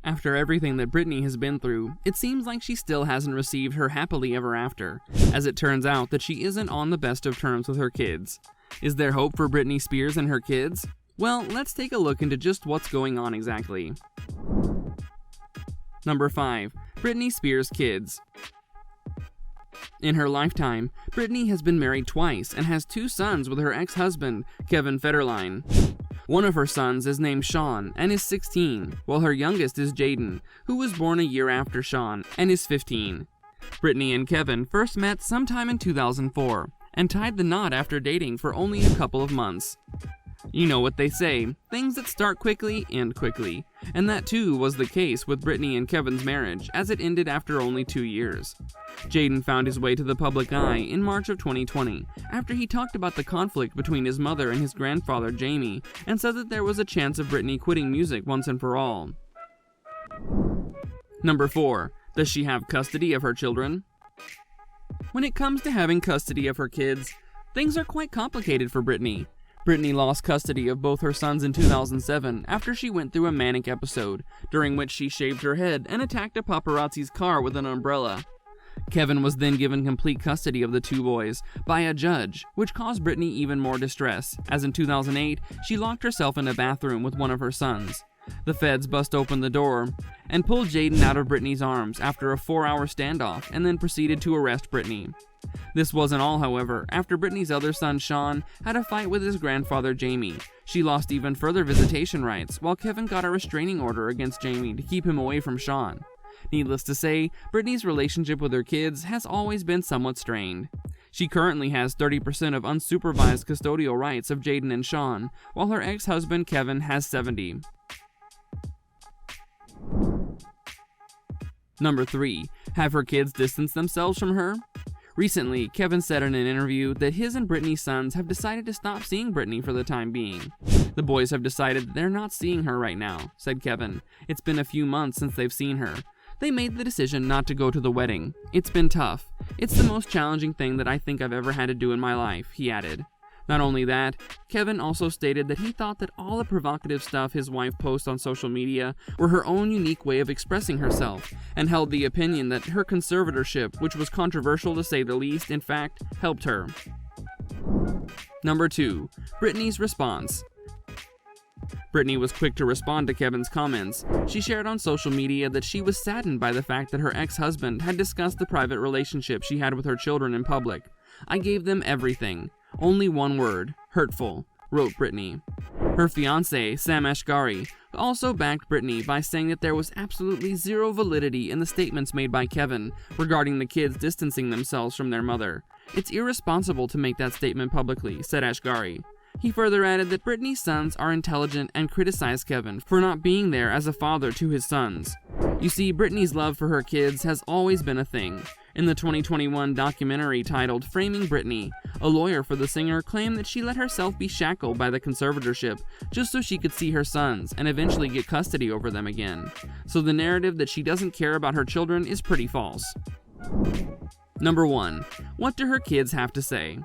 After everything that Britney has been through, it seems like she still hasn't received her happily ever after, as it turns out that she isn't on the best of terms with her kids. Is there hope for Britney Spears and her kids? Well, let's take a look into just what's going on exactly. Number 5. Britney Spears' kids. In her lifetime, Britney has been married twice and has 2 sons with her ex-husband, Kevin Federline. One of her sons is named Sean and is 16, while her youngest is Jaden, who was born a year after Sean and is 15. Britney and Kevin first met sometime in 2004 and tied the knot after dating for only a couple of months. You know what they say, things that start quickly end quickly, and that too was the case with Britney and Kevin's marriage, as it ended after only 2 years. Jaden found his way to the public eye in March of 2020, after he talked about the conflict between his mother and his grandfather Jamie, and said that there was a chance of Britney quitting music once and for all. Number 4. Does she have custody of her children? When it comes to having custody of her kids, things are quite complicated for Britney. Britney lost custody of both her sons in 2007 after she went through a manic episode, during which she shaved her head and attacked a paparazzi's car with an umbrella. Kevin was then given complete custody of the 2 boys by a judge, which caused Britney even more distress, as in 2008, she locked herself in a bathroom with one of her sons. The feds bust open the door and pulled Jaden out of Britney's arms after a 4-hour standoff and then proceeded to arrest Britney. This wasn't all, however. After Britney's other son, Sean, had a fight with his grandfather, Jamie, she lost even further visitation rights, while Kevin got a restraining order against Jamie to keep him away from Sean. Needless to say, Britney's relationship with her kids has always been somewhat strained. She currently has 30% of unsupervised custodial rights of Jaden and Sean, while her ex-husband, Kevin, has 70%. Number 3. Have her kids distanced themselves from her? Recently, Kevin said in an interview that his and Britney's sons have decided to stop seeing Britney for the time being. The boys have decided that they're not seeing her right now, said Kevin. It's been a few months since they've seen her. They made the decision not to go to the wedding. It's been tough. It's the most challenging thing that I think I've ever had to do in my life, he added. Not only that, Kevin also stated that he thought that all the provocative stuff his wife posts on social media were her own unique way of expressing herself, and held the opinion that her conservatorship, which was controversial to say the least, in fact, helped her. Number 2. Britney's response. Britney was quick to respond to Kevin's comments. She shared on social media that she was saddened by the fact that her ex-husband had discussed the private relationship she had with her children in public. I gave them everything. Only one word, hurtful, wrote Britney. Her fiancé, Sam Ashgari, also backed Britney by saying that there was absolutely zero validity in the statements made by Kevin regarding the kids distancing themselves from their mother. It's irresponsible to make that statement publicly, said Ashgari. He further added that Britney's sons are intelligent and criticized Kevin for not being there as a father to his sons. You see, Britney's love for her kids has always been a thing. In the 2021 documentary titled Framing Britney, a lawyer for the singer claimed that she let herself be shackled by the conservatorship just so she could see her sons and eventually get custody over them again. So the narrative that she doesn't care about her children is pretty false. Number 1. What do her kids have to say?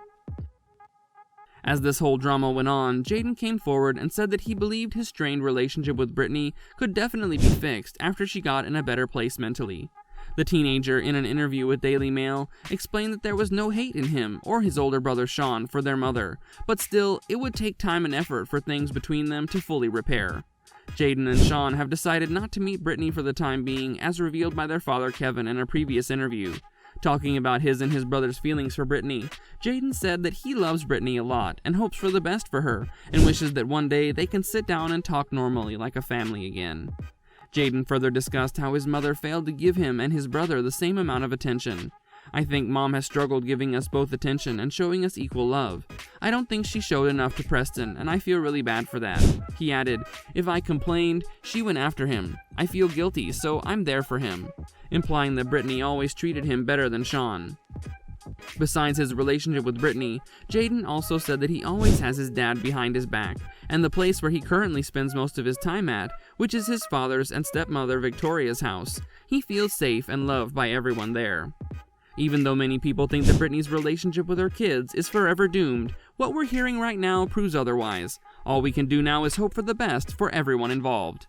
As this whole drama went on, Jaden came forward and said that he believed his strained relationship with Britney could definitely be fixed after she got in a better place mentally. The teenager, in an interview with Daily Mail, explained that there was no hate in him or his older brother Sean for their mother, but still, it would take time and effort for things between them to fully repair. Jaden and Sean have decided not to meet Britney for the time being, as revealed by their father Kevin in a previous interview. Talking about his and his brother's feelings for Britney, Jaden said that he loves Britney a lot and hopes for the best for her, and wishes that one day they can sit down and talk normally like a family again. Jaden further discussed how his mother failed to give him and his brother the same amount of attention. I think Mom has struggled giving us both attention and showing us equal love. I don't think she showed enough to Preston, and I feel really bad for that. He added, if I complained, she went after him. I feel guilty, so I'm there for him, implying that Britney always treated him better than Sean. Besides his relationship with Britney, Jaden also said that he always has his dad behind his back, and the place where he currently spends most of his time at, which is his father's and stepmother Victoria's house. He feels safe and loved by everyone there. Even though many people think that Britney's relationship with her kids is forever doomed, what we're hearing right now proves otherwise. All we can do now is hope for the best for everyone involved.